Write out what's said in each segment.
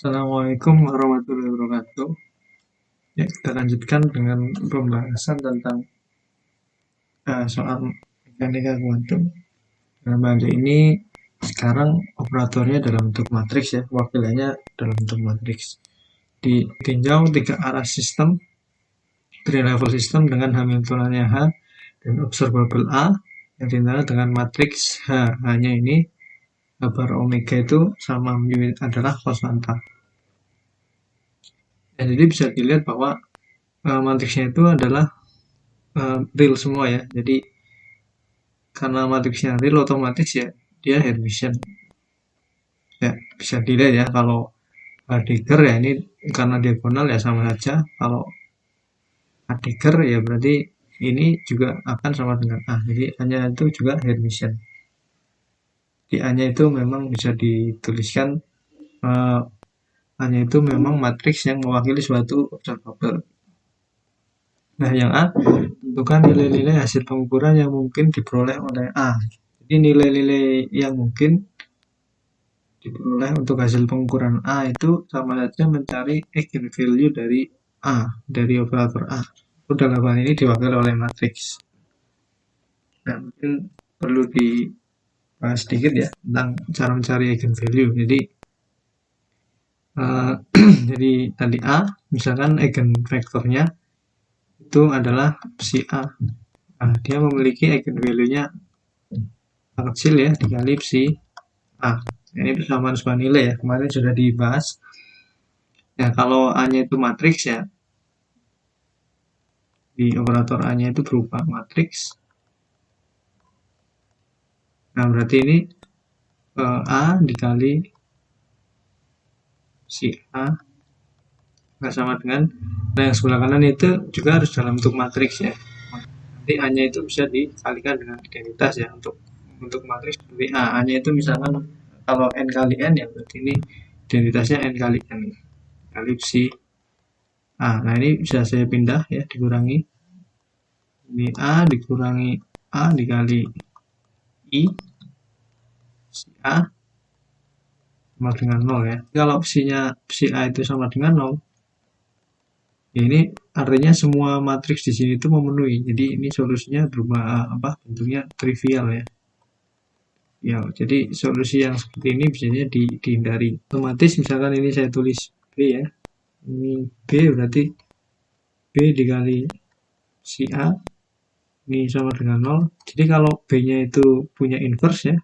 Assalamualaikum warahmatullahi wabarakatuh. Ya, kita lanjutkan dengan pembahasan tentang soal mekanika kuantum. Dalam hal ini sekarang operatornya dalam bentuk matriks ya, wakilannya dalam bentuk matriks. Ditinjau tiga arah sistem, three level system dengan Hamiltoniannya H dan observable A yang ditandai dengan matriks H. Hanya ini H bar omega itu sama mu adalah konstanta. Ya, jadi bisa dilihat bahwa matriksnya itu adalah real semua ya. Jadi karena matriksnya real otomatis ya dia Hermitian. Ya bisa dilihat ya kalau Heidegger ya ini karena diagonal ya sama saja. Kalau Heidegger ya berarti ini juga akan sama dengan A. Jadi A-nya itu juga Hermitian. Di A-nya itu memang bisa dituliskan A-nya itu memang matriks yang mewakili suatu observable. Nah, yang A tentukan nilai-nilai hasil pengukuran yang mungkin diperoleh oleh A. Jadi nilai-nilai yang mungkin diperoleh untuk hasil pengukuran A itu sama saja mencari eigenvalue dari A, dari operator A. Itu dalam hal ini diwakili oleh matriks. Nah, mungkin perlu dibahas sedikit ya tentang cara mencari eigenvalue. Jadi jadi tadi A, misalkan eigenvektornya itu adalah psi A. Nah, dia memiliki eigenvalue-nya kecil ya, dikali psi A. Ini persamaan sebuah nilai ya, kemarin sudah dibahas. Ya, kalau A-nya itu matriks ya, di operator A-nya itu berupa matriks. Nah, berarti ini A dikali si A nggak sama dengan, nah yang sebelah kanan itu juga harus dalam bentuk matriks ya. Nanti A-nya itu bisa dikalikan dengan identitas ya untuk matriks seperti A. A-nya itu misalkan kalau N kali N ya berarti ini identitasnya N kali N kali psi A. Nah ini bisa saya pindah ya, dikurangi ini A dikurangi A dikali I psi A sama dengan 0 ya. Kalau psi A itu sama dengan 0, ya ini artinya semua matriks di sini itu memenuhi. Jadi ini solusinya berupa bentuknya trivial ya. Ya, jadi solusi yang seperti ini biasanya dihindari. Otomatis misalkan ini saya tulis B ya. Ini B berarti B dikali si A ini sama dengan 0. Jadi kalau B-nya itu punya inverse ya,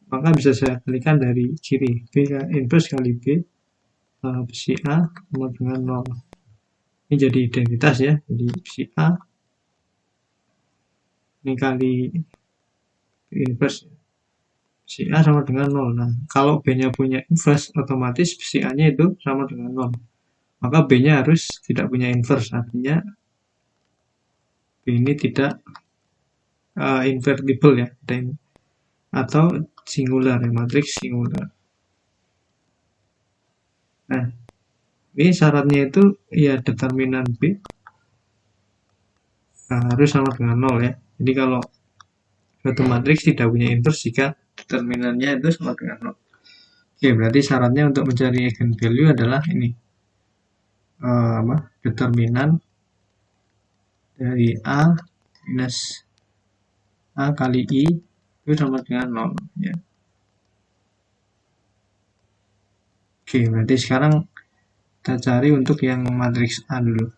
maka bisa saya kalikan dari kiri. B inverse kali B si A sama dengan 0. Ini jadi identitas ya. Jadi si A ini kali inverse si A sama dengan 0. Nah, kalau B-nya punya inverse, otomatis si A-nya itu sama dengan 0. Maka B-nya harus tidak punya inverse. Artinya B ini tidak invertible ya. Atau singular ya, matriks singular. Nah, ini syaratnya itu ya determinan B harus sama dengan 0 ya. Jadi kalau suatu matriks tidak punya inverse jika determinannya itu sama dengan 0. Oke, berarti syaratnya untuk mencari eigenvalue adalah ini. Determinan dari A minus A kali I itu sama dengan 0 ya. Oke, berarti sekarang kita cari untuk yang matriks A dulu.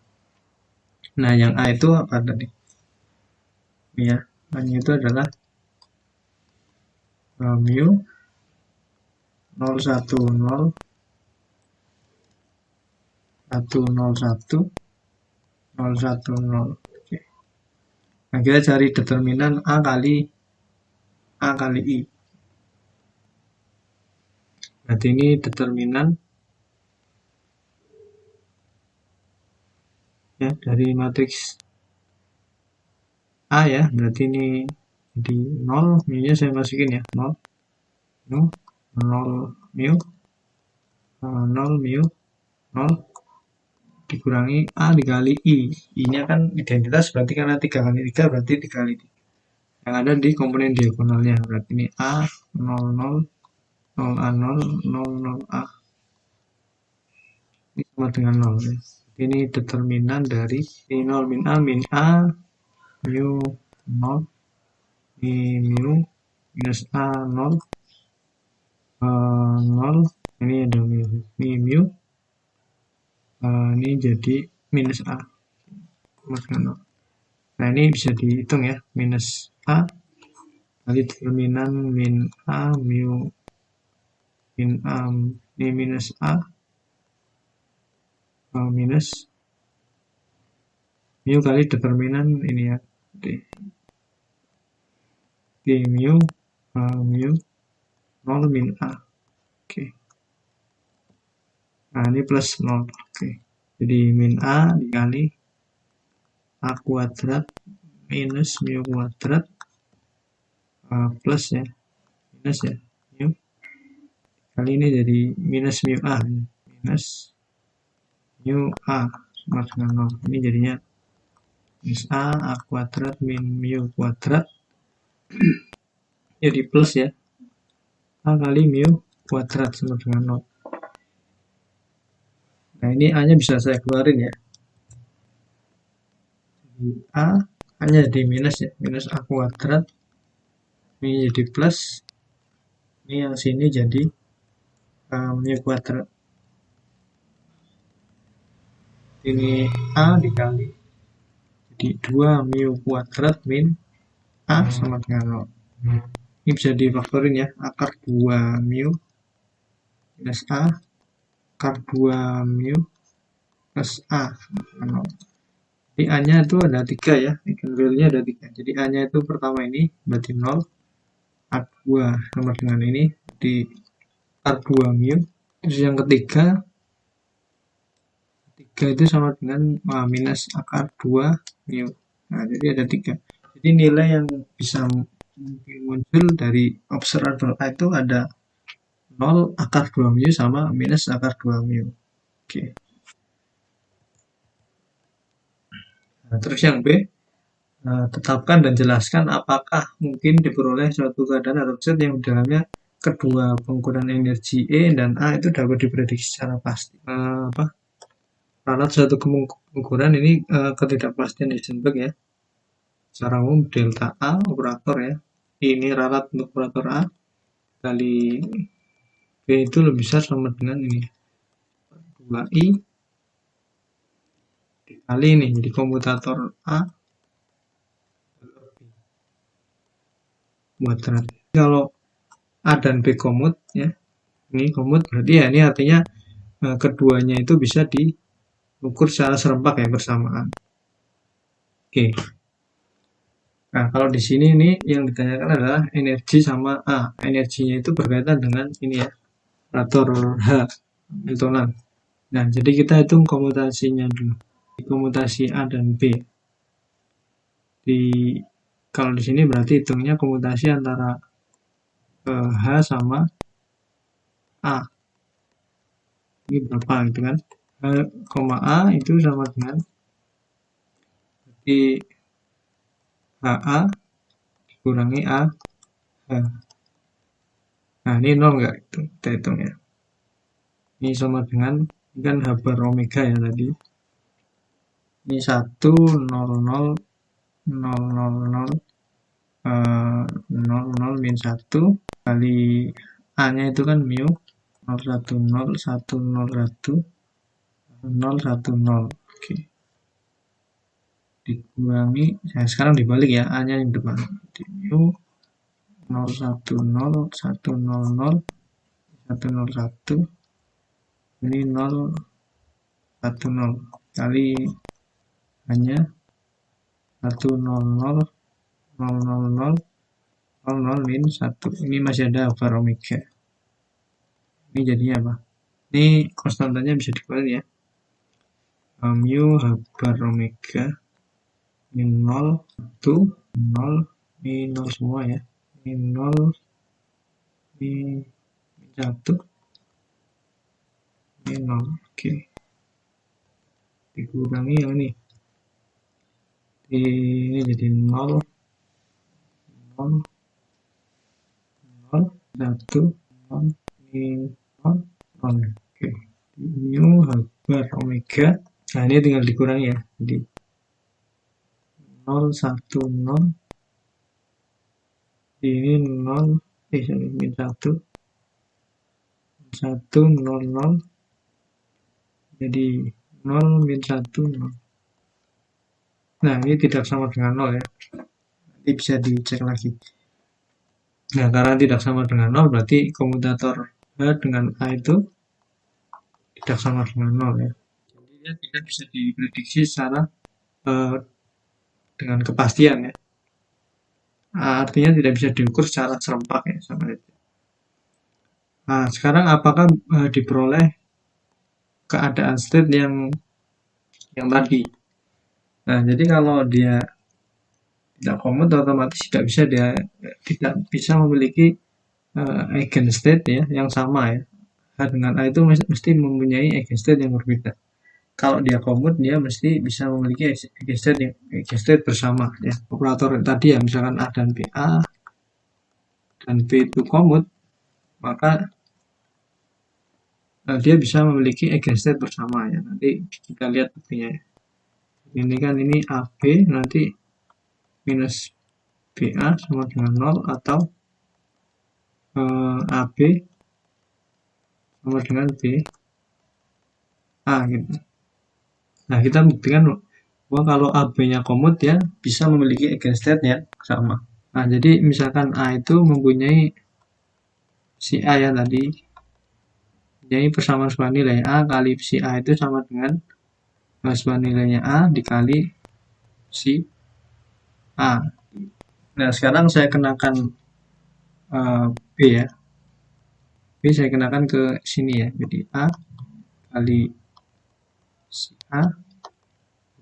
Nah, yang A itu apa tadi? Ya, A-nya itu adalah mu 0, 1, 0, 1, 0, 1, 0, 1, 0. Oke. Nah, kita cari determinan A kali I. Berarti ini determinan ya dari matriks A ya. Berarti ini jadi 0, mu-nya saya masukin ya, 0 mu 0 mu 0 mu 0 dikurangi A dikali I. I-nya kan identitas, berarti karena 3 kali 3 berarti 3 kali 3. Yang ada di komponen diagonalnya. Berarti ini A 0, 0, 0A 0, 0, 0A. Ini sama dengan 0 ya. Ini determinan dari ini 0 min A, mu 0, mu minus A 0, 0, ini ada mu, ini jadi minus A sama dengan 0. Nah ini bisa dihitung ya, minus A kali determinan min A mu min A ini minus A minus mu kali determinan ini ya, d mu 0 min A. Oke. Nah ini plus 0. Oke. Jadi min A dikali A kuadrat minus mu kuadrat plus ya, minus ya, mu kali ini jadi minus mu A, minus mu A sama dengan 0. Ini jadinya minus A kuadrat min mu kuadrat jadi plus ya, A kali mu kuadrat sama dengan 0. Nah ini A nya bisa saya keluarin ya, jadi A hanya jadi minus ya, minus A kuadrat, ini jadi plus, ini yang sini jadi mu kuadrat, ini A dikali jadi 2 mu kuadrat min A sama dengan 0. Ini bisa difaktorin ya, akar 2 mu minus A, akar 2 mu plus A sama dengan 0. Jadi A nya itu ada 3 ya, value nya ada 3. Jadi A nya itu pertama ini berarti 0, A2 sama dengan ini di akar 2 mu. Terus yang ketiga itu sama dengan minus akar 2 mu. Nah jadi ada 3. Jadi nilai yang bisa muncul dari observable A itu ada 0, akar 2 mu sama minus akar 2 mu. Oke. Nah, terus yang B, tetapkan dan jelaskan apakah mungkin diperoleh suatu keadaan atau zat yang dalamnya kedua pengukuran energi E dan A itu dapat diprediksi secara pasti. Ralat suatu pengukuran ini ketidakpastian Heisenberg ya. Secara umum delta A operator ya. Ini ralat untuk operator A kali B itu lebih besar sama dengan ini 2i dikali ini, jadi komutator A kuadrat. Kalau A dan B komut ya, ini komut berarti ya ini artinya keduanya itu bisa diukur secara serempak ya, bersamaan. Oke. Nah kalau di sini ini yang ditanyakan adalah energi sama A. Energinya itu berkaitan dengan ini ya, operator H Hamiltonan. Nah jadi kita hitung komutasinya dulu, komutasi A dan B. Kalau di sini berarti hitungnya komutasi antara H sama A. Ini berapa gitu kan? H, A itu sama dengan berarti HA dikurangi A H. Nah ini 0 enggak? Itu kita hitung ya. Ini sama dengan, ini kan H bar omega ya tadi. Ini 1, 0, 0, 0, 0, 0, 0, min 1 kali A nya itu kan mu 0, 1, 0, 1, 0, 1, 0, 1, 0. Oke. Dikurangi, nah sekarang dibalik ya, A nya yang depan. Di mu 0, 1, 0, 1, 0, 0, 1, 0, 1. Ini 0, 1, 0 kali hanya 1, 0, 0, 0, 0, 0, 0, 0, min 1. Ini masih ada bar omega. Ini jadinya apa? Ini konstantanya bisa dikeluarin ya. Mu H bar omega min 0, 1, 0, ini 0 semua ya. Ini 0, ini 1, ini 0. Oke. Dikurangi yang ini. Ini jadi 0, 0, 0, 1, 0, ini 0, 0. Oke. Mu H bar omega. Nah, ini tinggal dikurangi ya. Jadi 0, 1, 0. Ini 0, min 1. 1, 0, 0. Jadi 0, min 1, 0. Nah, ini tidak sama dengan 0 ya. Nanti bisa dicek lagi. Nah, karena tidak sama dengan 0, berarti komutator H dengan A itu tidak sama dengan 0 ya. Jadi dia tidak bisa diprediksi secara dengan kepastian ya. Artinya tidak bisa diukur secara serempak ya sama itu. Nah, sekarang apakah diperoleh keadaan state yang tadi? Nah, jadi kalau dia tidak komut, otomatis tidak bisa memiliki eigenstate ya yang sama ya. H dengan A itu mesti mempunyai eigenstate yang berbeda. Kalau dia komut, dia mesti bisa memiliki eigenstate bersama ya. Operator tadi ya, misalkan A dan B, A dan B itu komut, maka dia bisa memiliki eigenstate bersama ya. Nanti kita lihat buktinya ya. Ini kan ini AB, nanti minus BA sama dengan 0 atau AB sama dengan BA gitu. Nah, kita buktikan bahwa kalau AB-nya komut ya bisa memiliki eigenstate ya sama. Nah, jadi misalkan A itu mempunyai si A ya tadi. Jadi persamaan sebuah nilai A kali si A itu sama dengan sebuah nilainya A dikali si A. Nah, sekarang saya kenakan B ya. B saya kenakan ke sini ya. Jadi A kali si A.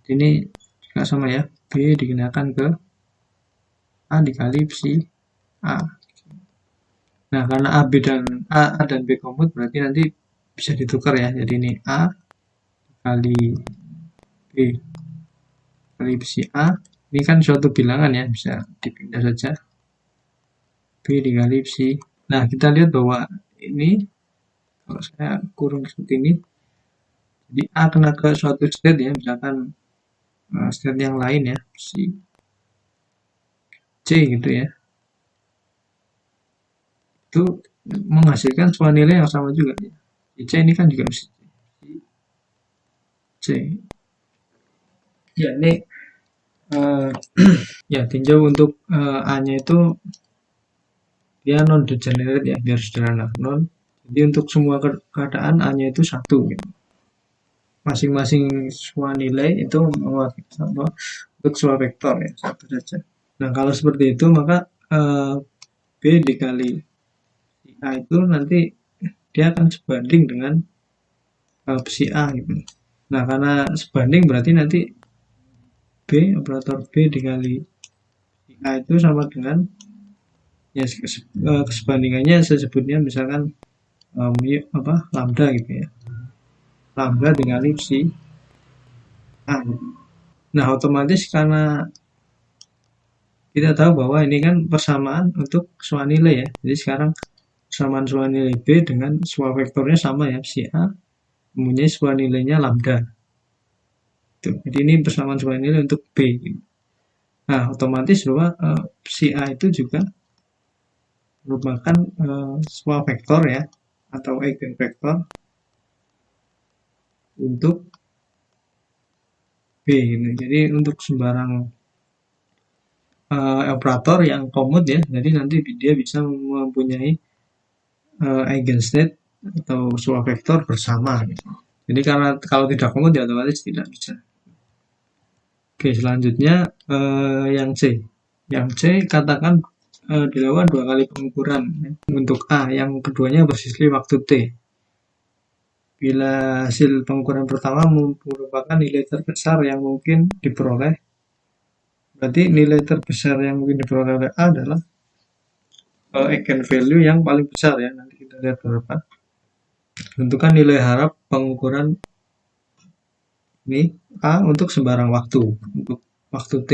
Ini juga sama ya. B dikenakan ke A dikali si A. Nah, karena A dan B komut berarti nanti bisa ditukar ya. Jadi ini A kali B kali si A. Ini kan suatu bilangan ya, bisa dipindah saja. B dikali si. Nah, kita lihat bahwa ini kalau saya kurung seperti ini, jadi A kena ke suatu state ya, misalkan state yang lain ya, si C gitu ya, itu menghasilkan sebuah nilai yang sama juga ya. C ini kan juga si C ya, ini ya tinjau untuk A-nya itu dia non degenerate ya, biar sederhana non. Jadi untuk semua keadaan A-nya itu 1 gitu. Masing-masing semua nilai itu untuk sebuah vektor ya, satu saja. Nah, kalau seperti itu maka B dikali A itu nanti dia akan sebanding dengan si A gitu. Nah, karena sebanding berarti nanti B, operator B dikali si A itu sama dengan ya kesebandingannya saya sebutnya misalkan lambda gitu ya. Lambda dikali si A. Nah, otomatis karena kita tahu bahwa ini kan persamaan untuk sebuah nilai ya. Jadi sekarang persamaan sebuah nilai B dengan sebuah vektornya sama ya, si A mempunyai sebuah nilainya lambda. Tuh, jadi ini persamaan sebuah nilai untuk B. Nah, otomatis bahwa si A itu juga merupakan sebuah vektor ya, atau eigenvektor untuk B gitu. Jadi untuk sembarang operator yang komut ya, jadi nanti dia bisa mempunyai eigenstate atau sebuah vektor bersama gitu. Jadi karena kalau tidak komut ya otomatis tidak bisa. Oke, selanjutnya yang C. Yang C katakan dilakukan 2 kali pengukuran ya, untuk A, yang keduanya berselisih waktu T. Bila hasil pengukuran pertama merupakan nilai terbesar yang mungkin diperoleh, berarti nilai terbesar yang mungkin diperoleh oleh A adalah eigenvalue yang paling besar ya. Nanti kita lihat berapa. Tentukan nilai harap pengukuran ini A untuk sembarang waktu, untuk waktu T.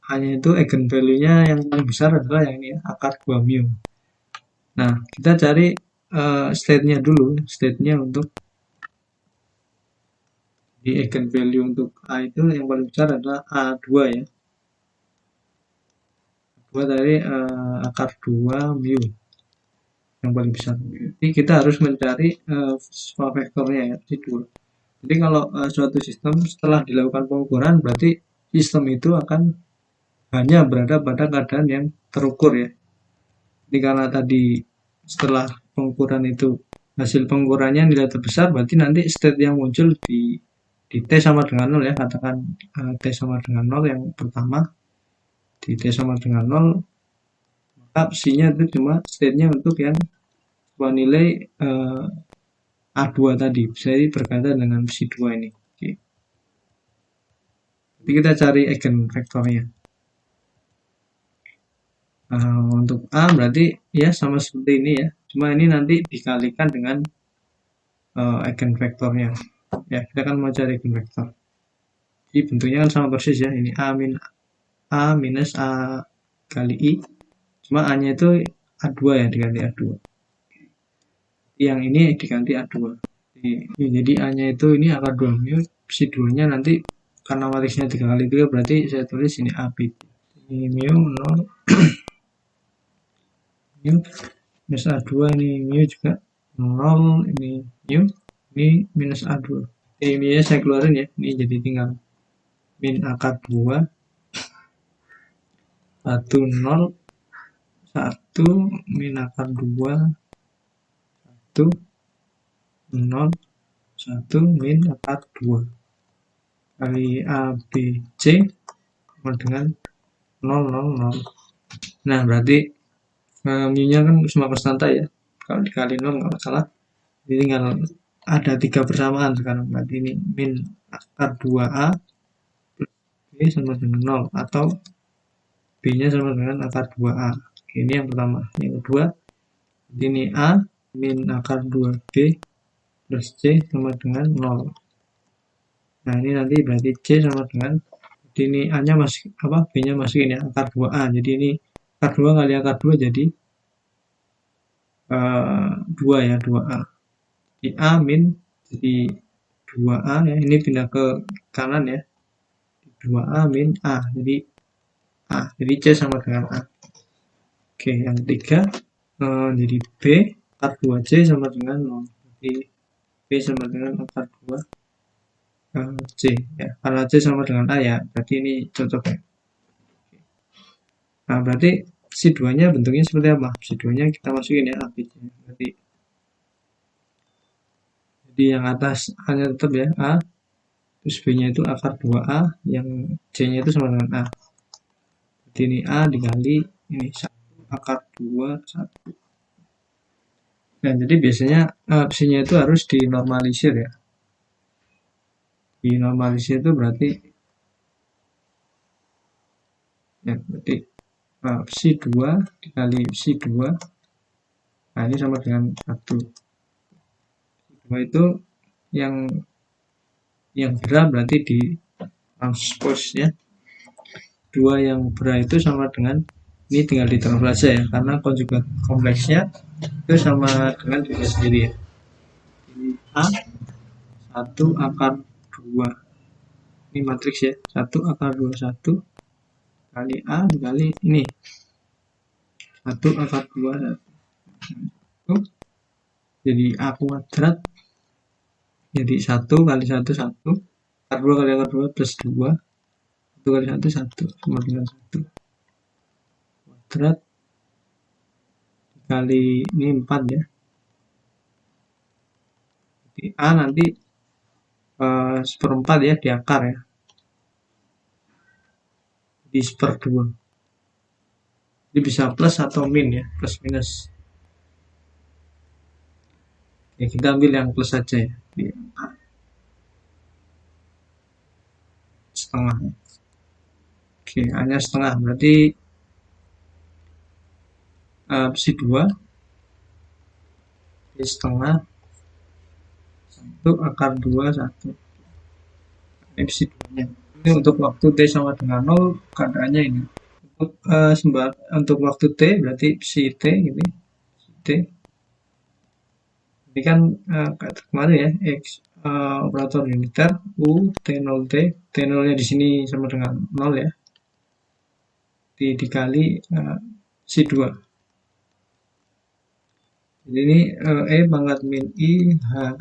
Hanya itu eigenvalue-nya yang paling besar adalah yang ini, akar 2 mu. Nah, kita cari state-nya dulu, state-nya untuk di eigenvalue untuk A itu yang paling besar adalah A2 ya. A2 dari akar 2 mu yang paling besar. Jadi kita harus mencari semua vektornya ya, si 2. Jadi kalau suatu sistem setelah dilakukan pengukuran berarti sistem itu akan hanya berada pada keadaan yang terukur ya. Jadi karena tadi setelah pengukuran itu hasil pengukurannya nilai terbesar, berarti nanti state yang muncul di T sama dengan 0 ya, katakan T sama dengan 0 yang pertama, di T sama dengan 0, maka psi-nya itu cuma state-nya untuk yang sebuah nilai A2 tadi, jadi berkaitan dengan psi 2 ini. Oke. Jadi kita cari eigenvektornya. Untuk A berarti ya sama seperti ini ya, cuma ini nanti dikalikan dengan eigenvektornya ya, kita kan mau cari eigenvektor, jadi bentuknya kan sama persis ya, ini A minus A kali I, cuma A nya itu A2 ya, diganti A2, yang ini diganti A2, jadi A nya itu ini akar 2 mu, psi 2 nya nanti karena matriksnya 3 kali 3 berarti saya tulis ini AB, ini mu 0 mu minus A2, ini mu juga 0, ini mu, ini minus A2. Ini mu-nya saya keluarin ya, ini jadi tinggal min akar 2 1 0 1 min akar 2 1 0 1 min akar 2 kali ABC sama dengan 0 0 0. Nah berarti mu-nya kan semua konstanta ya, kalau dikali 0 nggak masalah, jadi tinggal ada 3 persamaan sekarang, berarti ini min akar 2A plus B sama dengan 0, atau B nya sama dengan akar 2A. Oke, ini yang pertama. Yang kedua, ini A min akar 2B plus C sama dengan 0. Nah ini nanti berarti C sama dengan, jadi ini A nya masih apa, B nya masukin ya, akar 2A, jadi ini akar 2 kali akar 2 jadi 2 ya, 2A. Jadi A min jadi 2A ya, ini pindah ke kanan ya, 2A min A, jadi A, jadi C sama dengan A. Oke, yang ketiga jadi B akar 2C sama dengan 0, jadi B sama dengan akar 2 C ya, karena C sama dengan A ya, berarti ini cocok ya. Nah berarti si 2 nya bentuknya seperti apa, si 2 nya kita masukin ya ABC, berarti jadi yang atas A nya tetap ya A, terus B nya itu akar 2A, yang C nya itu sama dengan A, jadi ini A dikali ini 1 akar 2 1. Nah jadi biasanya psi nya itu harus dinormalisir ya, dinormalisir itu berarti ya, berarti psi 2 dikali psi 2, nah ini sama dengan 1. 2 itu yang berat berarti di transpose ya, 2 yang berat itu sama dengan, ini tinggal ditaruh saja ya, karena konjugat kompleksnya itu sama dengan dirinya sendiri ya. Jadi A 1 akar 2, ini matriks ya, 1 akar 2 1 kali A dikali ini 1 akar 2 1, jadi A kuadrat, jadi 1 kali 1 1, akar 2 kali akar 2 plus 2, 1 kali 1 1 sama dengan 1 kuadrat dikali ini 4 ya, jadi A nanti 1/4 ya di akar ya, di 1/2, jadi bisa plus atau min ya, plus minus ya, kita ambil yang plus saja ya, di setengah. Oke, hanya setengah, berarti psi 2 di setengah 1 akar 2 1, ini psi 2 nya. Ini untuk waktu T sama dengan 0 keadaannya ini. Untuk waktu T berarti psi T ini, psi T Ini kan kayak kemarin ya, operator uniter U T0 T0 nya di sini sama dengan 0 ya, dikali C2. Jadi ini E pangkat min I H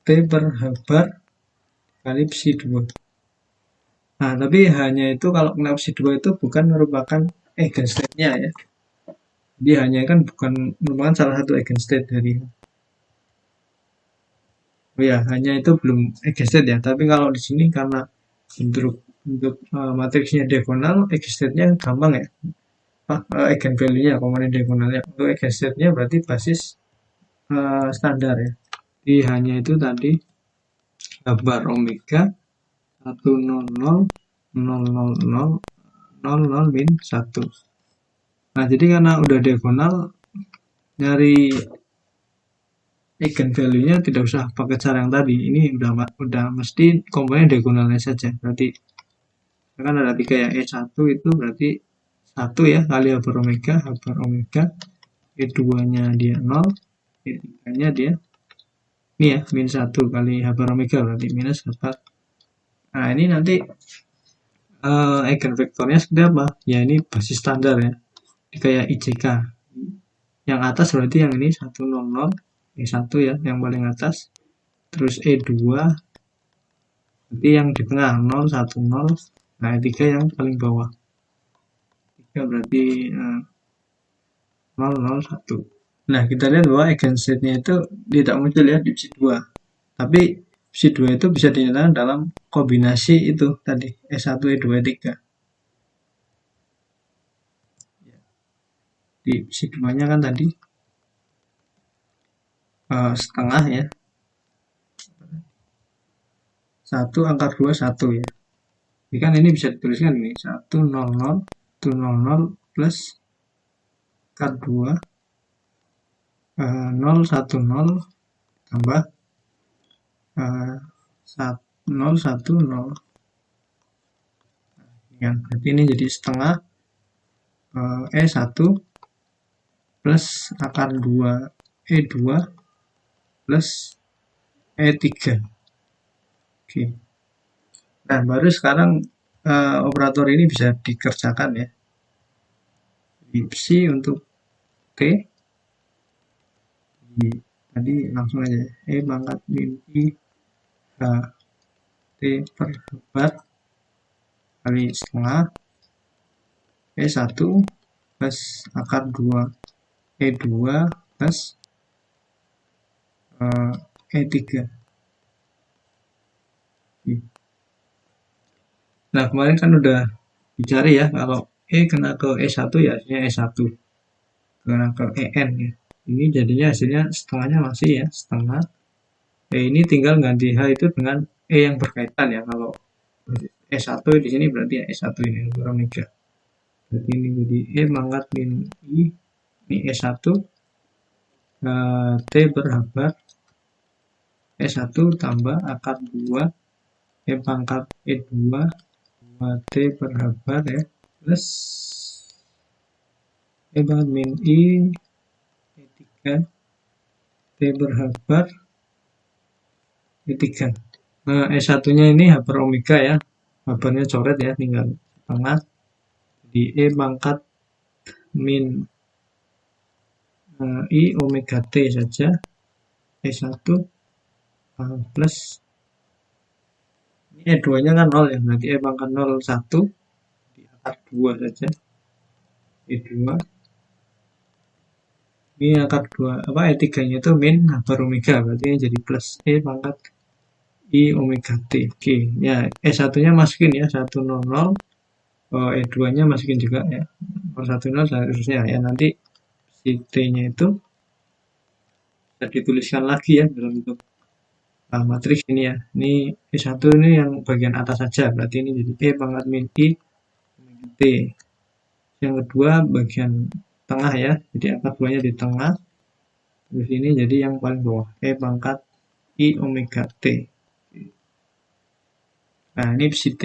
T per H bar kali psi 2. Nah, tapi hanya itu kalau kena psi 2 itu bukan merupakan eigenstate-nya ya. Jadi hanya kan bukan merupakan salah satu eigenstate dari. Oh ya, hanya itu belum eigenstate ya. Tapi kalau di sini karena untuk matriksnya diagonal, eigenstate-nya gampang ya. Eigenvalue-nya, komponen diagonalnya. Untuk eigenstate-nya berarti basis standar ya. Jadi hanya itu tadi bar omega 100 min 1. Nah, jadi karena udah diagonal, nyari eigenvalue-nya tidak usah pakai cara yang tadi. Ini udah mesti komponen diagonalnya saja. Berarti kan ada 3 ya, E1 itu berarti 1 ya kali H bar omega, E2-nya dia 0, E3-nya dia ini ya, min 1 kali H bar omega berarti minus H bar. Nah, ini nanti eigenvektornya seperti apa? Ya ini basis standar ya. Kayak IJK. Yang atas berarti yang ini 100, E1 ya, yang paling atas. Terus E2 berarti yang di tengah 0, 1, 0. Nah, E3 yang paling bawah. 3 berarti 0, 0, 1. Nah, kita lihat bahwa eigenstate-nya itu tidak muncul ya di psi 2. Tapi psi 2 itu bisa dinyatakan dalam kombinasi itu tadi, E1, E2, E3. Di psi 2-nya kan tadi setengah ya. 1 angka 2, 1 ya. Jadi kan ini bisa dituliskan ini 1, 0, 0, 1, 0, 0 plus angka 2 0, 1, 0 tambah 0, 1, 0. Ya, berarti ini jadi setengah E1 plus akar 2 E2 plus E3. Oke. Nah, baru sekarang operator ini bisa dikerjakan ya. Psi untuk T. Tadi langsung aja. E pangkat min I H T per bar kali setengah E1 plus akar 2 E2 plus E3. Nah, kemarin kan udah dicari ya, kalau E kena ke E1 ya hasilnya E1. Kena ke EN ya. Ini jadinya hasilnya setengahnya masih ya, setengah. Ini tinggal ganti H itu dengan E yang berkaitan ya. Kalau E1 di sini berarti ya E1 ini omega. Berarti ini jadi E pangkat min I, ini E1 T berhabar E1 tambah akar 2 E pangkat E2 T berhabar ya plus E pangkat min I E3 T berhabar E3. Nah, E1 nya ini habar omega ya, habarnya coret ya, tinggal tengah di E pangkat min I omega T saja E1 plus ini E2 nya kan 0 ya, berarti E pangkat 0 1 di akar 2 saja E2. Ini akar 2 apa E3 nya itu min habar omega, berarti ini jadi plus E pangkat I omega T. Oke, ya E1 nya masukin ya 100, E2 nya masukin juga ya 010 seharusnya ya, nanti si T nya itu bisa dituliskan lagi ya dalam bentuk matriks ini ya. Ini E1 ini yang bagian atas saja, berarti ini jadi E pangkat min I omega T. Yang kedua bagian tengah ya, jadi akar 2 nya di tengah, terus ini jadi yang paling bawah E pangkat I omega T. Nah, ini psi T.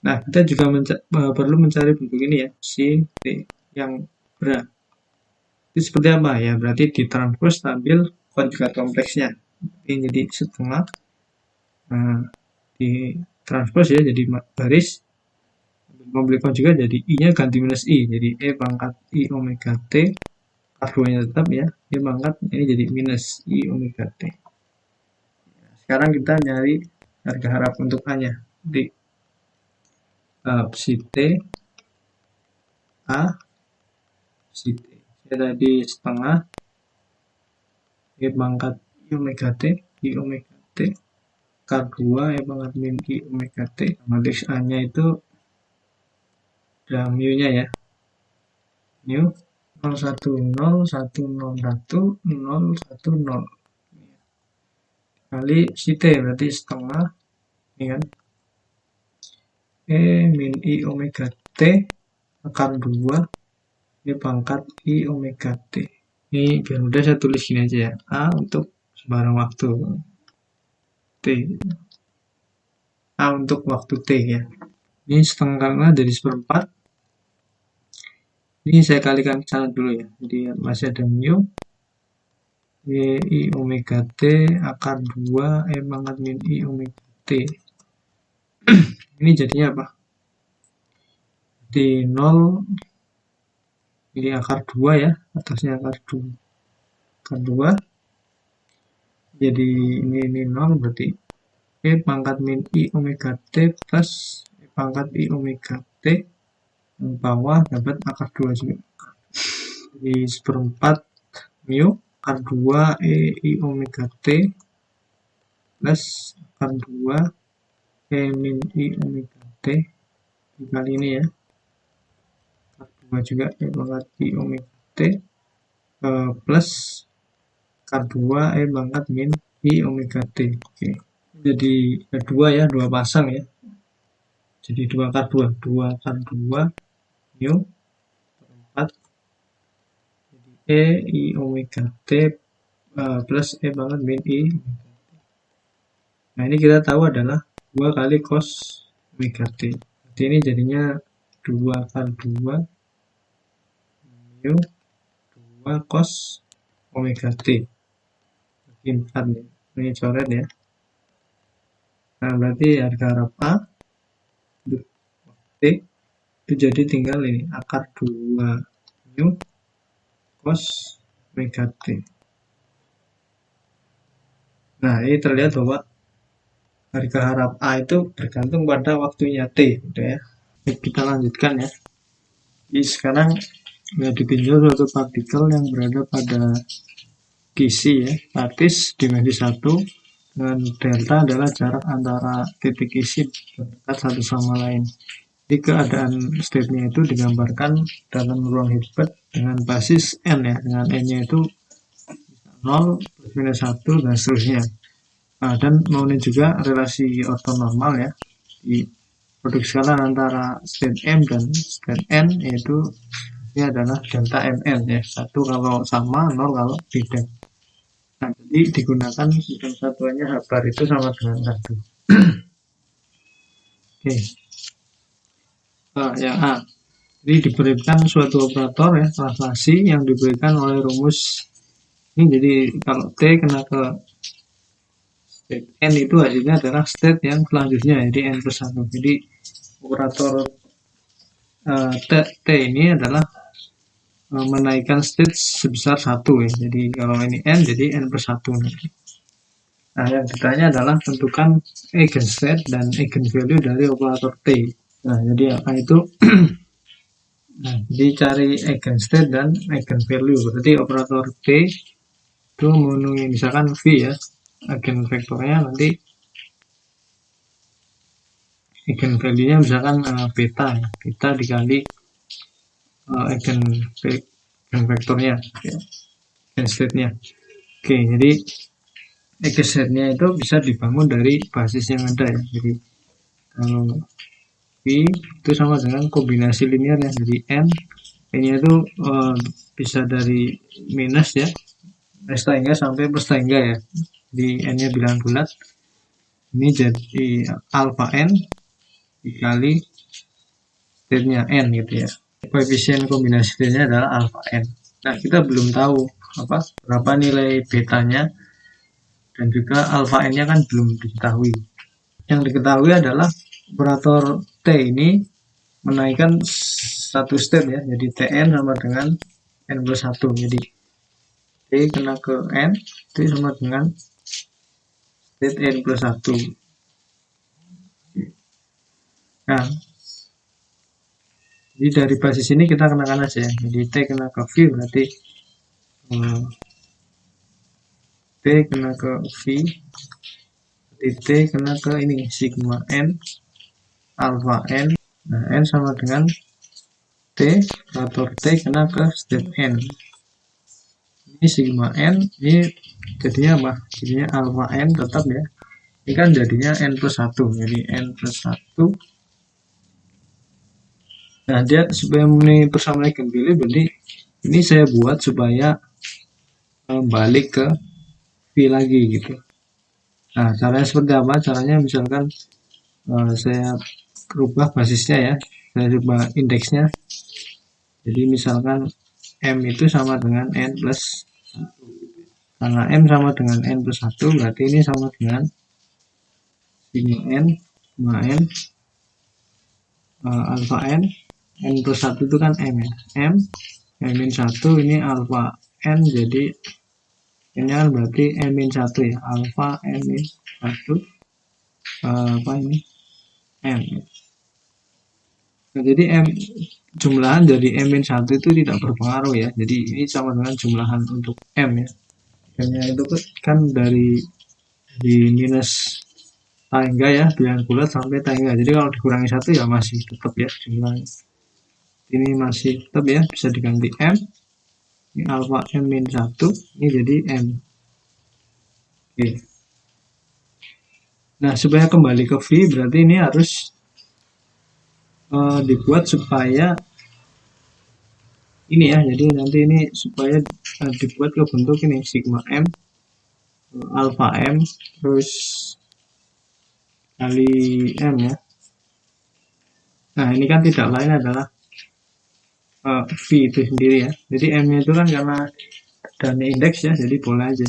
Nah, kita juga perlu mencari bentuk ini ya, psi T yang berat. Itu seperti apa ya? Berarti ditranspose ambil konjugat kompleksnya. Ini jadi setengah. Nah, ditranspose ya jadi baris. Mobil konjugat jadi I-nya ganti minus I. Jadi E pangkat I omega T. K2-nya tetap ya. E pangkat ini jadi minus I omega T. Sekarang kita nyari harga harap untuk A-nya. Di psi T A psi T. Tadi setengah E pangkat I omega T, I omega T, K2 E pangkat min I omega T. Matrix A-nya itu ada mu-nya ya. Mu 010, 101, 010 kali psi T berarti setengah ini kan E min I omega T akar 2 E pangkat I omega T. Ini biar mudah saya tulis gini aja ya. A untuk sembarang waktu T. A untuk waktu T ya. Ini setengahnya dari seperempat. Ini saya kalikan ke sana dulu ya. Jadi masih ada mu I omega T akar 2 E pangkat min I omega T. Ini jadinya apa? Di 0 ini akar 2 ya, atasnya akar 2. Akar 2 jadi ini 0 berarti E pangkat min I omega T plus E pangkat I omega T yang bawah dapat akar 2 juga. Jadi seperempat mu akar 2 E I omega T plus akar 2 E min I omega T dikali ini ya. Akar 2 juga E pangkat I omega T plus akar 2 E pangkat min I omega T. Oke. Jadi dua ya, dua pasang ya. Jadi 2 akar 2, 2 akar 2 mu per 4 jadi E I omega T plus E pangkat min I omega T. Nah ini kita tahu adalah 2 kali cos omega T. Jadi ini jadinya 2 akar 2 mu 2 cos omega T. Jadi 4 nih. Ini coret ya. Nah berarti harga harap A untuk T itu jadi tinggal ini akar 2 mu cos omega T. Nah ini terlihat bahwa harga harap A itu bergantung pada waktunya T gitu ya. Oke, kita lanjutkan ya. Jadi sekarang ya ditinjau suatu partikel yang berada pada kisi ya, lattice dimensi 1 dengan delta adalah jarak antara titik isi dekat satu sama lain. Jadi keadaan state-nya itu digambarkan dalam ruang Hilbert dengan basis n ya, dengan n-nya itu 0 plus minus 1 dan seterusnya. Nah, dan maunya juga relasi ortonormal ya di produk skalar antara state M dan state N, yaitu ini adalah delta Mn ya, 1 kalau sama, 0 kalau beda. Nah, jadi digunakan sistem satuannya H bar itu sama dengan 1. Oke. Yang A. Jadi diberikan suatu operator ya, translasi yang diberikan oleh rumus ini. Jadi kalau T kena ke state N itu hasilnya adalah state yang selanjutnya, jadi N plus 1. Jadi operator T ini adalah menaikkan state sebesar 1 ya. Jadi kalau ini N jadi N plus 1 nanti. Nah yang ditanya adalah tentukan eigenstate dan eigenvalue dari operator T. Nah jadi apa itu? Nah, jadi cari eigenstate dan eigenvalue. Berarti operator T itu memenuhi misalkan V ya, eigenvektornya nanti eigenvalue-nya misalkan beta ya, beta dikali eigenvektornya ya, eigenstate-nya. Oke, jadi eigenstate-nya itu bisa dibangun dari basis yang ada ya. Jadi kalau V itu sama dengan kombinasi linear ya, jadi N nya itu bisa dari minus ya, setengah sampai per setengah ya. Di N-nya bilangan bulat. Ini jadi alpha N dikali state-nya N gitu ya. Koefisien kombinasi state-nya adalah alpha N. Nah, kita belum tahu berapa nilai betanya, dan juga alfa n-nya kan belum diketahui. Yang diketahui adalah operator T ini menaikkan satu state ya, jadi Tn sama dengan n plus 1. Jadi T kena ke n, T sama dengan state n plus 1. Nah, jadi dari basis ini kita kenakan aja ya. Jadi T kena ke V berarti T kena ke V, T kena ke ini sigma n alpha n. Nah, n sama dengan T, operator T kena ke state n. Ini sigma n, ini jadinya apa? Jadinya alpha n tetap ya. Ini kan jadinya n plus 1, jadi n plus 1. Nah, dia supaya memenuhi persamaan eigenvalue, berarti ini saya buat supaya balik ke V lagi gitu. Nah, caranya seperti apa? Caranya misalkan saya rubah basisnya ya, saya rubah indeksnya. Jadi misalkan M itu sama dengan N plus 1. Karena M sama dengan N plus 1, berarti ini sama dengan sigma N alpha N plus 1 itu kan M ya. M min 1 ini alpha N, jadi ini kan berarti M min 1 ya. Alpha M min 1 apa ini? M. Nah, jadi M jumlahan dari M min 1 itu tidak berpengaruh ya. Jadi ini sama dengan jumlahan untuk M ya. M-nya itu kan dari minus tangga ya, bilangan bulat sampai tangga. Jadi kalau dikurangi 1 ya masih tetap ya jumlahnya. Ini masih tetap ya, bisa diganti M. Ini alpha M min 1, ini jadi M. Oke. Nah, supaya kembali ke V, berarti ini harus dibuat supaya ini ya, jadi nanti ini supaya dibuat ke bentuk ini sigma M alpha M terus kali M ya. Nah, ini kan tidak lain adalah V itu sendiri ya. Jadi M nya itu kan karena dan indeks ya, jadi boleh aja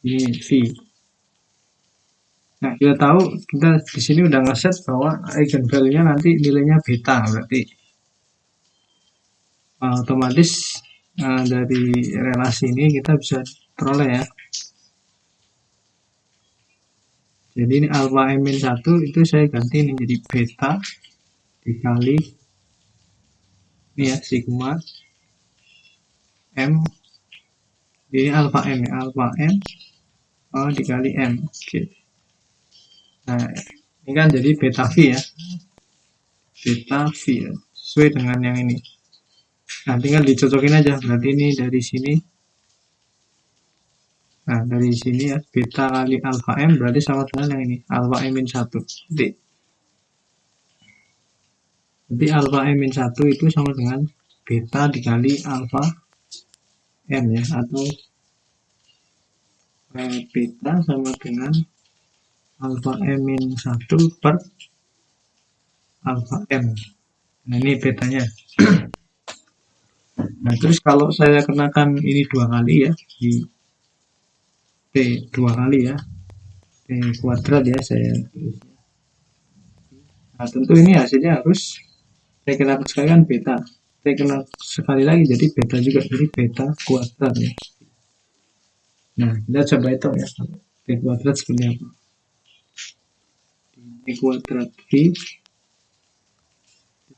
ini V. Nah, kita tahu kita di sini udah ngeset bahwa eigenvalue-nya nanti nilainya beta, berarti otomatis dari relasi ini kita bisa peroleh ya. Jadi ini alpha M min 1 itu saya ganti ini jadi beta dikali ini ya sigma M, ini alpha M ya, alpha M dikali M. Oke. Nah, ini kan jadi beta V ya, beta V ya, sesuai dengan yang ini. Nah, tinggal dicocokin aja, berarti ini dari sini. Nah, dari sini ya, beta kali alpha M berarti sama dengan yang ini, alpha M min 1. Jadi alpha M min 1 itu sama dengan beta dikali alpha M ya, atau beta sama dengan alpha M min 1 per alpha M. Nah, ini betanya. Nah, terus kalau saya kenakan ini 2 kali ya, di T 2 kali ya, T kuadrat ya saya. Nah, tentu ini hasilnya harus T kena sekali kan beta, T kena sekali lagi jadi beta juga, jadi beta kuadrat ya. Nah, kita coba hitung ya, T kuadrat seperti apa. T kuadrat V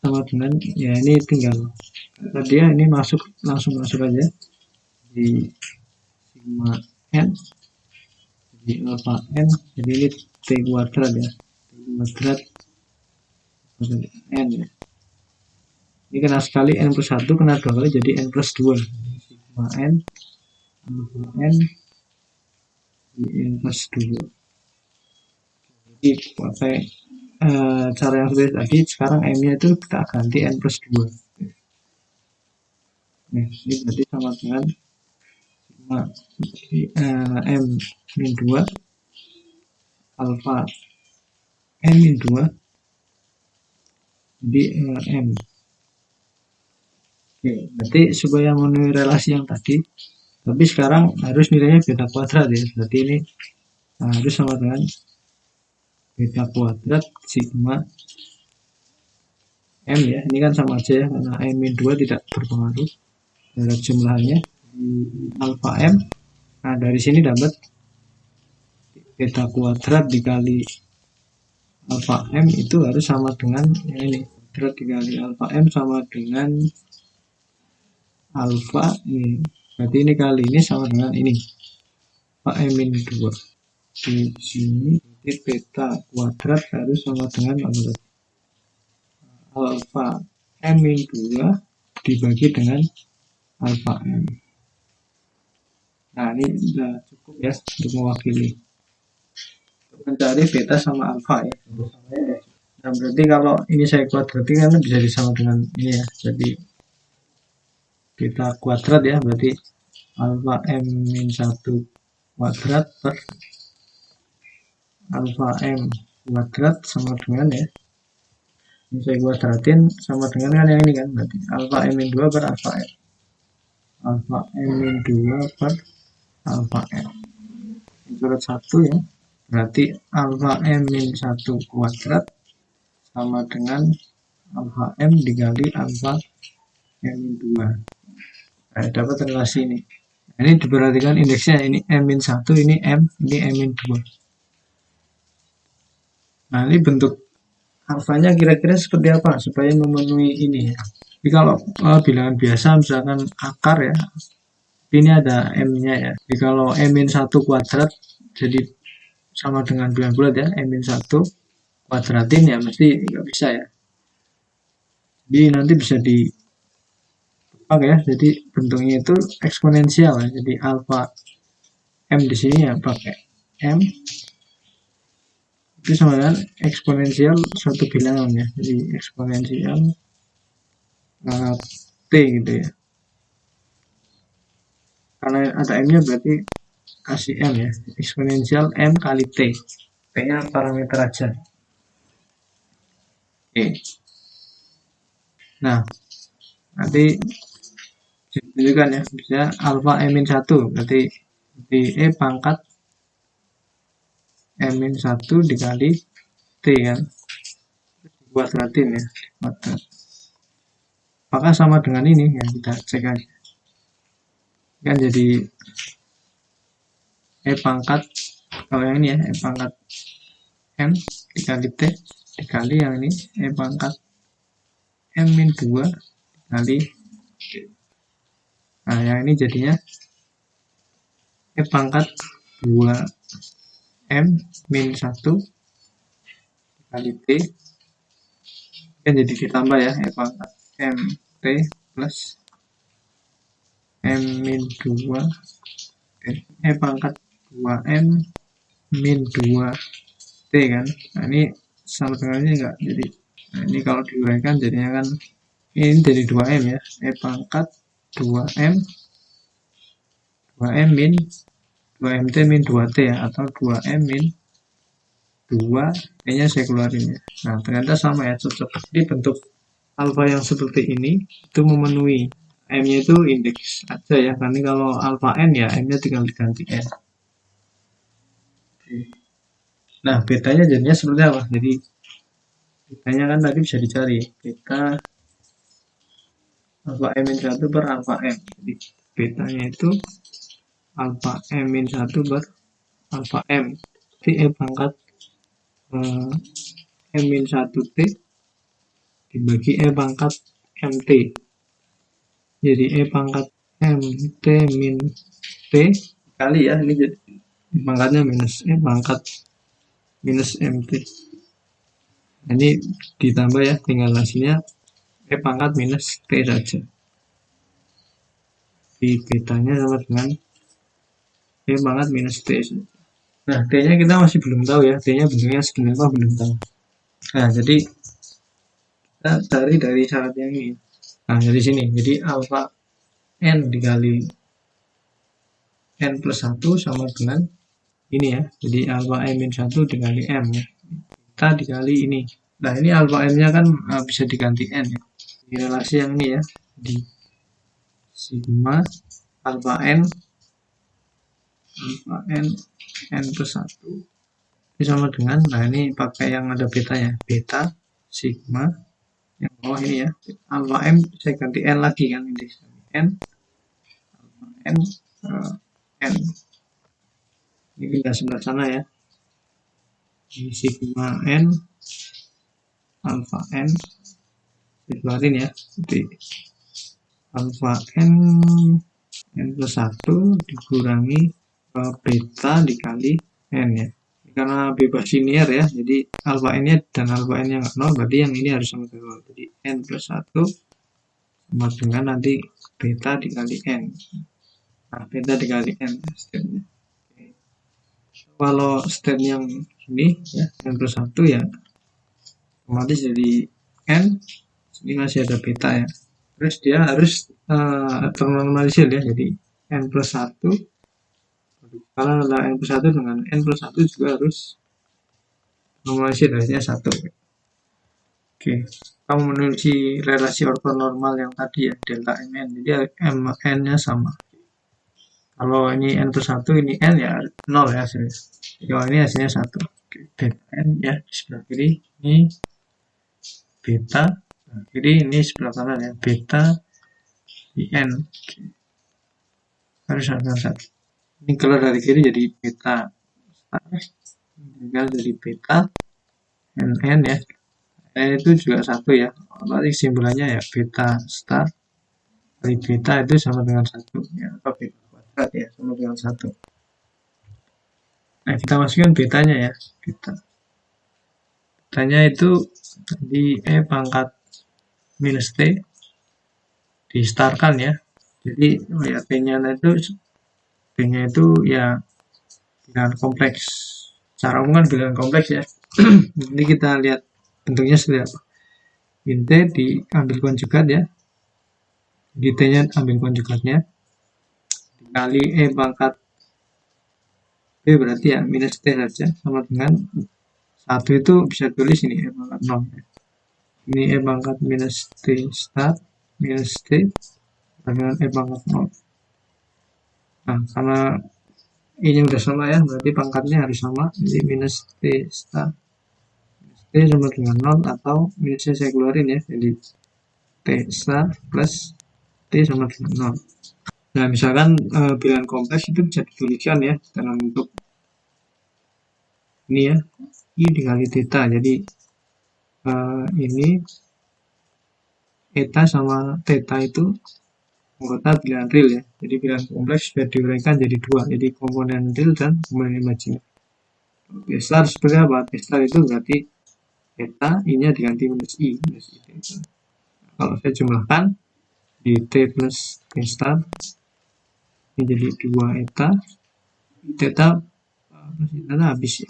sama dengan ya, ini tinggal tadi ya, ini langsung masuk aja di sigma N, jadi alpha N, jadi ini T kuadrat ya, T kuadrat N ya. Ini kena sekali N plus 1, kena 2 kali jadi N plus 2. Sigma N alpha N di N plus 2. Jadi pakai cara yang sudah tadi, sekarang M nya itu kita ganti N plus 2. Nah, ini berarti sama dengan sigma M min 2 alpha N min 2 di M. Oke, berarti supaya memenuhi relasi yang tadi, tapi sekarang harus nilainya beta kuadrat ya. Berarti ini harus sama dengan beta kuadrat sigma M ya. Ini kan sama aja ya, karena M-2 tidak berpengaruh terhadap jumlahnya di alfa M. Nah, dari sini dapat beta kuadrat dikali alfa M itu harus sama dengan yang ini. Kuadrat dikali alfa M sama dengan alfa ini. Berarti ini kali ini sama dengan ini. Alfa M min 2. Di sini beta kuadrat harus sama dengan alfa M min 2 dibagi dengan alfa M. Nah, ini sudah cukup ya untuk mewakili. Untuk mencari beta sama alfa ya. Nah, berarti kalau ini saya kuadratin kan bisa disama dengan ini ya. Jadi beta kuadrat ya, berarti alfa M min 1 kuadrat per alfa M kuadrat sama dengan ya. Ini saya kuadratin sama dengan kan yang ini kan, berarti alfa M min 2 per alfa M. Alfa M min 2 per alfa M. Surat 1 ya. Berarti alfa M min 1 kuadrat sama dengan alfa M dikali alfa M min 2. Nah, dapat relasi ini. Nah, ini diperhatikan indeksnya, ini M min 1, ini M, ini M min 2. Nah, ini bentuk alfanya kira-kira seperti apa supaya memenuhi ini ya. Jadi kalau bilangan biasa misalkan akar ya, ini ada M-nya ya. Jadi kalau M min 1 kuadrat jadi sama dengan bilangan bulat ya, M min 1 kuadratin ya mesti nggak bisa ya. Jadi nanti bisa dipakai ya. Jadi bentuknya itu eksponensial ya. Jadi alfa M di sini ya pakai M itu sama dengan eksponensial suatu bilangan ya. Jadi eksponensial T gitu ya. Karena ada M-nya berarti kasih M ya. Eksponensial M kali T. T-nya parameter aja. Oke. Nah, nanti ditunjukkan ya. Bisa alfa M min 1 berarti di E pangkat M min 1 dikali T kan. Kuadratin ya. Kuadrat. Apakah sama dengan ini ya, kita cek aja kan, jadi E pangkat kalau yang ini ya E pangkat M dikali T dikali yang ini E pangkat M min 2 dikali T. Nah yang ini jadinya E pangkat 2 M min 1 dikali T kan, jadi ditambah ya E pangkat M T plus M min 2 E pangkat 2M min 2T kan. Nah ini sama dengannya enggak, jadi nah, ini kalau diuraikan jadinya kan ini jadi 2M ya, E pangkat 2M min 2MT min 2T ya, atau 2M min 2 T nya saya keluarin ya. Nah ternyata sama ya, cocok. Jadi bentuk alfa yang seperti ini itu memenuhi M-nya itu indeks aja ya, karena kalau alfa N ya M-nya tinggal diganti N. Nah betanya jadinya seperti apa? Jadi betanya kan tadi bisa dicari beta alfa M min 1 per alfa M. Jadi betanya itu alfa M min 1 per alfa M. Jadi E pangkat M min 1T dibagi E pangkat MT. Jadi E pangkat MT min T kali ya, ini jadi pangkatnya minus E pangkat minus MT. Nah, ini ditambah ya, tinggal hasilnya E pangkat minus T saja. Di betanya sama dengan E pangkat minus T saja. Nah, T-nya kita masih belum tahu ya, T-nya bentuknya segini apa belum tahu. Nah, jadi kita cari dari syarat yang ini. Nah, dari sini, jadi alfa N dikali N plus 1 sama dengan ini ya, jadi alfa M min 1 dikali M ya, kita dikali ini. Nah ini alfa M nya kan bisa diganti N ya, di relasi yang ini ya, di sigma alpha n n plus 1 ini sama dengan, nah ini pakai yang ada betanya, beta sigma yang bawah ini ya, alpha m saya ganti n lagi kan, ini n alpha n n ini pindah sebelah sana ya, ini sigma n alpha n dikeluarin ya, jadi alpha n plus 1 dikurangi beta dikali n ya, karena bebas linear ya, jadi alpha n nya dan alpha n nya nggak 0, berarti yang ini harus sama dengan 0, jadi n plus 1 sama dengan nanti beta dikali n, nah beta dikali n stepnya. Kalau step yang ini ya, n plus 1 ya otomatis jadi n, ini masih ada beta ya, terus dia harus ternormalisir ya, jadi n plus 1 karena ada n plus 1 dengan n plus 1 juga harus normalisir, hasilnya 1. Oke, kamu menulis relasi ortonormal yang tadi ya, delta mn, jadi mn nya sama. Kalau ini n plus 1, ini n ya 0 ya hasilnya. Kalau ini hasilnya 1. Oke, delta n ya di sebelah kiri, ini beta, kiri ini sebelah kanan ya, beta di n. Oke. Harus ada 1. Ini keluar dari kiri jadi beta star, tinggal jadi beta n ya. N itu juga 1 ya, berarti simbolannya ya beta star kali beta itu sama dengan 1 ya, atau beta kuadrat ya, sama dengan 1. Nah kita masukkan betanya ya, betanya itu di E pangkat minus T distarkan ya, jadi ya T-nya itu ya bilangan kompleks, secara umum kan bilangan kompleks ya. Nanti kita lihat bentuknya seperti apa. In T diambil konjugat ya, di T-nya ambil konjugatnya dikali E pangkat B berarti ya minus T saja, sama dengan 1 itu bisa tulis ini E pangkat 0 ya. Ini E pangkat minus T start minus T dengan E pangkat 0. Nah karena ini udah sama ya, berarti pangkatnya harus sama, jadi minus T start T sama dengan 0, atau minusnya saya keluarin ya, jadi T start plus T sama dengan 0. Nah misalkan bilangan kompleks itu bisa dituliskan ya dalam bentuk ini ya, I dikali theta, jadi ini eta sama theta itu anggota bilangan real ya, jadi bilangan kompleks sudah diuraikan jadi 2, jadi komponen real dan komponen imajiner. T star seperti apa? T star itu berarti theta, I nya diganti minus I theta. Kalau saya jumlahkan di T plus T star ini jadi 2 eta, theta habis ya.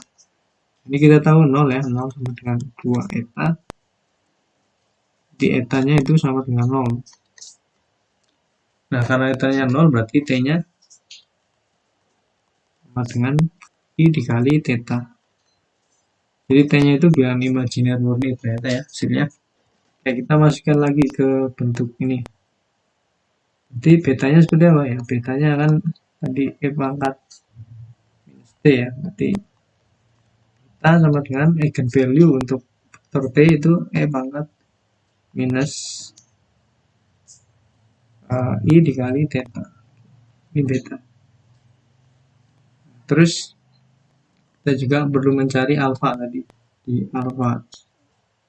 Ini kita tahu 0 ya, 0 sama dengan 2 eta, di etanya itu sama dengan 0. Nah karena etanya 0 berarti T-nya sama dengan I dikali theta. Jadi T-nya itu bilangan imajiner murni ternyata ya hasilnya. Ya kita masukkan lagi ke bentuk ini. Jadi betanya seperti apa ya? Betanya kan tadi E pangkat minus T ya. Berarti kita sama dengan eigenvalue untuk vektor T itu E pangkat minus I dikali theta. Ini beta. Terus kita juga perlu mencari alfa tadi. Di alfa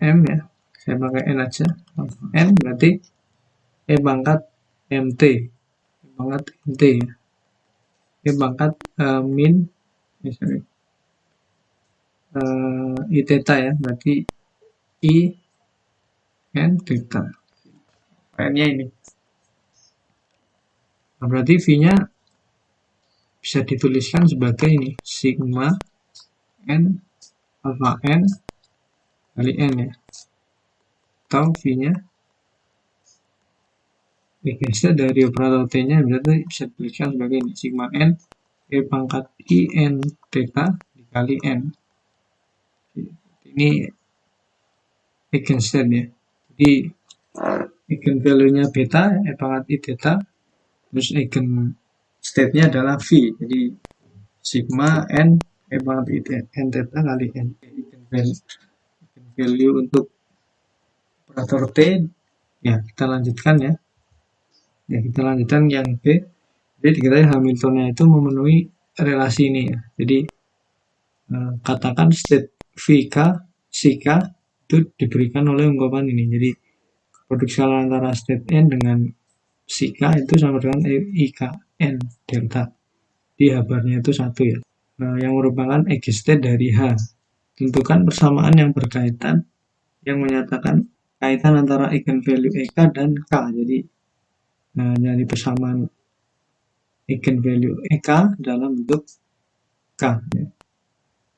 M ya. Saya pakai N aja. Alfa N berarti E pangkat MT. E pangkat MT ya. E pangkat min I theta ya. Berarti I N theta. N-nya ini. Nah, berarti V-nya bisa dituliskan sebagai ini, sigma N alpha N kali N ya. Atau V-nya eigenstrat dari operator T-nya berarti bisa dituliskan sebagai ini, sigma N E pangkat I N theta dikali N. Ini eigenstrat ya. Jadi eigenvalue-nya beta E pangkat I theta Terus eigen state-nya adalah V. Jadi sigma n n theta kali n. Eigen value untuk operator T. Ya, kita lanjutkan ya. Ya, kita lanjutkan yang B. Jadi diketahui Hamiltonnya itu memenuhi relasi ini ya. Jadi katakan state VK, CK itu diberikan oleh ungkapan ini. Jadi produk skala antara state N dengan CK itu sama dengan IK N delta. Di H-barnya itu 1 ya. Yang merupakan eigenstate dari H. Tentukan persamaan yang berkaitan yang menyatakan kaitan antara eigenvalue EK dan K. Jadi nyari persamaan eigenvalue EK dalam bentuk K. Ya.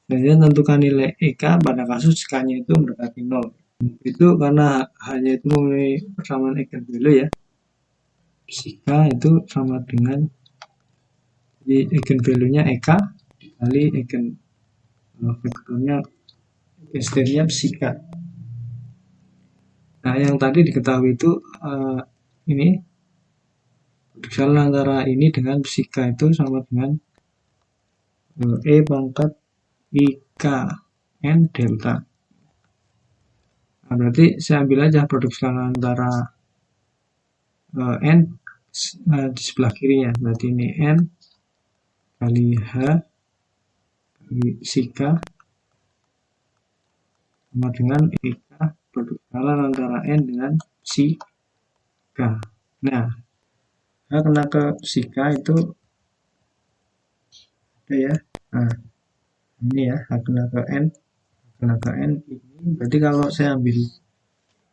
Selanjutnya tentukan nilai EK pada kasus K-nya itu mendekati 0. Itu karena hanya itu memiliki persamaan eigenvalue ya. K itu sama dengan jadi eigenvalue-nya EK dikali eigen vektornya eigenstate-nya psika. Nah, yang tadi diketahui itu ini produk antara ini dengan psika itu sama dengan E pangkat IK N delta. Nah, berarti saya ambil aja produk skala antara N di sebelah kirinya. Berarti ini N kali H kali psika sama dengan IK produk skala antara N dengan psika. Nah, H kena ke psika itu ada ya. Nah, ini ya, H kena ke N ini. Berarti kalau saya ambil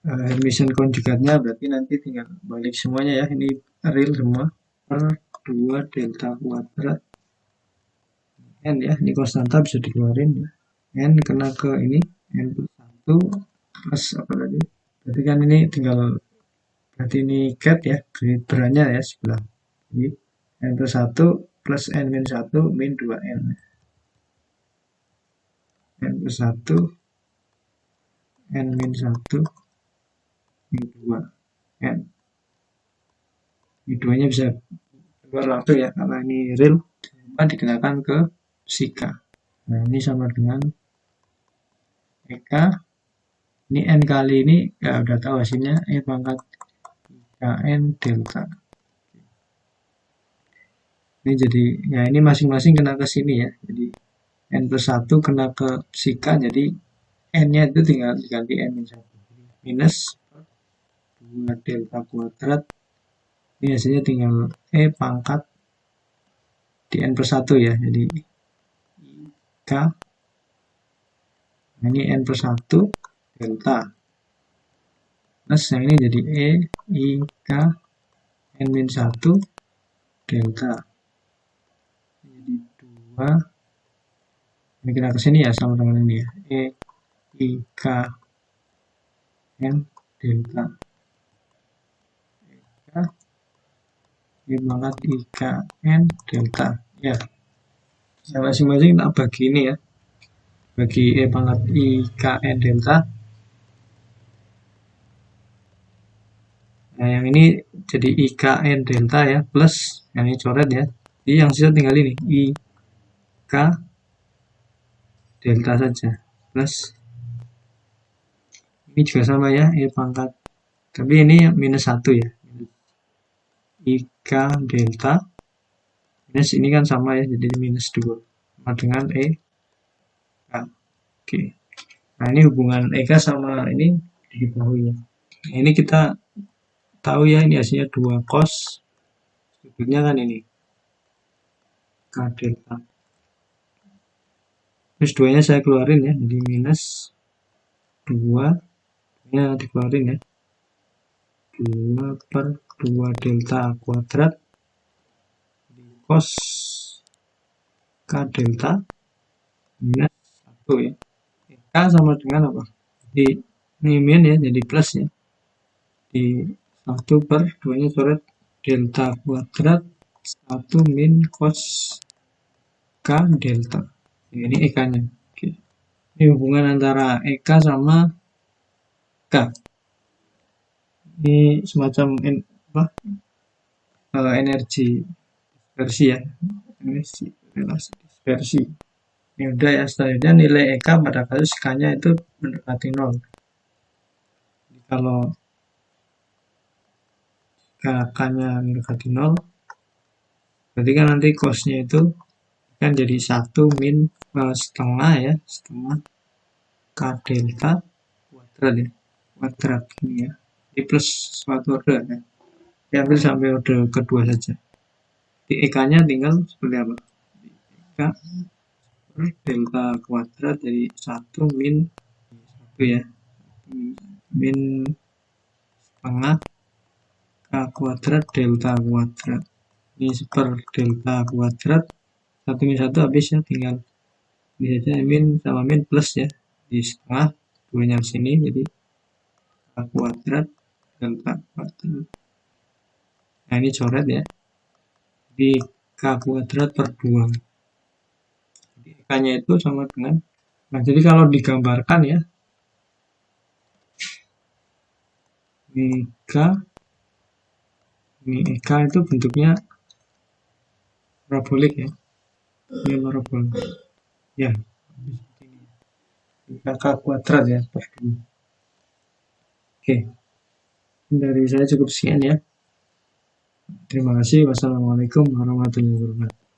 Hermitian konjugatnya berarti nanti tinggal balik semuanya ya. Ini real semua per 2 delta kuadrat N ya. Ini konstanta bisa dikeluarin ya. N kena ke ini N plus 1 plus apa tadi? Berarti kan ini tinggal berarti ini cat ya. Berannya ya sebelah. Jadi N plus 1 plus N min 1 min 2N. N plus 1 N min 1 min 2 N. Ini 2 nya bisa keluar langsung ya karena ini real dikenakan ke psika. Nah, ini sama dengan EK. Ini N kali ini ya udah tahu hasilnya E pangkat IKN delta. Ini jadi ya ini masing-masing kena ke sini ya. Jadi N plus 1 kena ke psika, jadi N-nya itu tinggal diganti N min 1. Minus 2 delta kuadrat. Ini hasilnya tinggal E pangkat di N plus 1 ya. Jadi IK. Nah, ini N plus 1 delta. Plus yang ini jadi E IK N min 1 delta. Jadi 2. Ini kita ke sini ya sama dengan ini ya. E IK N delta. E pangkat IK N delta. Ya. Yang masing-masing tak bagi ini ya. Bagi E pangkat IK N delta. Nah, yang ini jadi IKN delta ya, plus yang ini coret ya. Jadi yang sisa tinggal ini, IK delta saja. Plus ini juga sama ya, E pangkat. Tapi ini minus 1 ya. IK delta. Minus ini kan sama ya, jadi minus 2. Sama dengan E. Oke. Nah, ini hubungan EK sama ini diketahui ya. Nah, ini kita tahu ya, ini hasilnya 2 cos. Sudutnya kan ini. K delta. Terus 2-nya saya keluarin ya, jadi minus 2-nya dikeluarin ya. 2 per 2 delta kuadrat cos K delta minus 1 ya. K sama dengan apa? Jadi ini min ya, jadi plus ya. Di 1 per 2-nya coret delta kuadrat 1 min cos K delta. Ini EK-nya. Oke. Ini hubungan antara EK sama K. Ini semacam energi dispersi ya, energi relasi dispersi. Ini udah ya, selanjutnya nilai EK pada kasus K-nya itu mendekati 0. Jadi kalau K-nya mendekati 0, berarti kan nanti cos-nya itu kan jadi 1 min setengah ya, setengah K delta kuadrat ya, kuadrat ini ya, di plus suatu order ya, diambil sampai order kedua saja. Di EK-nya tinggal seperti apa? EK per delta kuadrat jadi 1 min 1 ya, min setengah K kuadrat delta kuadrat. Ini per delta kuadrat, 1 min 1 habis ya, tinggal ini saja, min sama min plus ya, di setengah, duanya sini, jadi K kuadrat delta kuadrat. Nah ini coret ya, jadi K kuadrat per 2. Jadi K-nya itu sama dengan, nah jadi kalau digambarkan ya, ini K, ini K itu bentuknya parabolik ya, ini parabolik ya, K kuadrat ya per 2. Oke, dari saya cukup sekian ya. Terima kasih. Wassalamualaikum warahmatullahi wabarakatuh.